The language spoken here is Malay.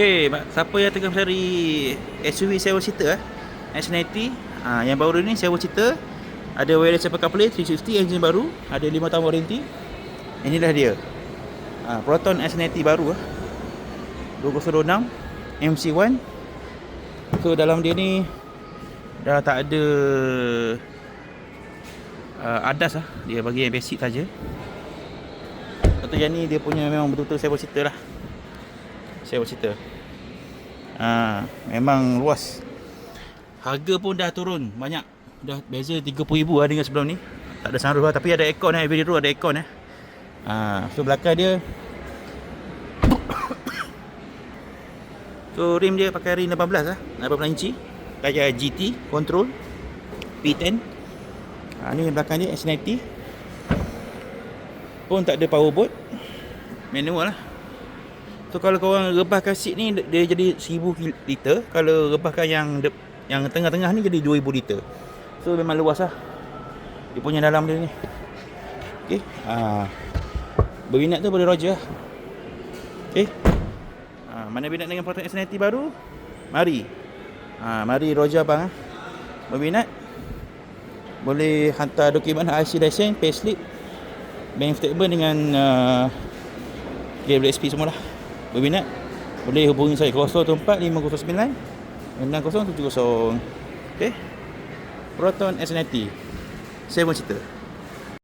Okay, siapa yang tengah mencari SUV 7 seater S90, yang baru ni 7 seater, ada wireless Apple CarPlay 360, enjin baru, ada 5 tahun warranty. Inilah dia, Proton S90 baru 2026 MC1. So dalam dia ni dah tak ada ADAS dia bagi yang basic saja. Lepas yang ni dia punya memang betul-betul 7 seater 7 seater. Memang luas. Harga pun dah turun banyak. Dah beza 30,000 dengan sebelum ni. Tak ada sunroof tapi ada aircon every row ada aircon So belakang dia so rim dia pakai rim 18 inci. Kayak GT control P10. Ni belakang dia S90. Pun tak ada power board. Manual So kalau korang rebahkan seat ni dia jadi 1000 liter. Kalau rebahkan yang tengah-tengah ni jadi 2000 liter. So memang luas dia punya dalam dia ni. Okay. Berminat tu boleh roger Okay. Mana minat dengan Proton S90 baru? Mari. Mari roger abang Berminat boleh hantar dokumen IC license, payslip, bank statement dengan KWSP semua Berminat boleh hubungi saya 014 509 6070. Okay. Proton S90 7 seater.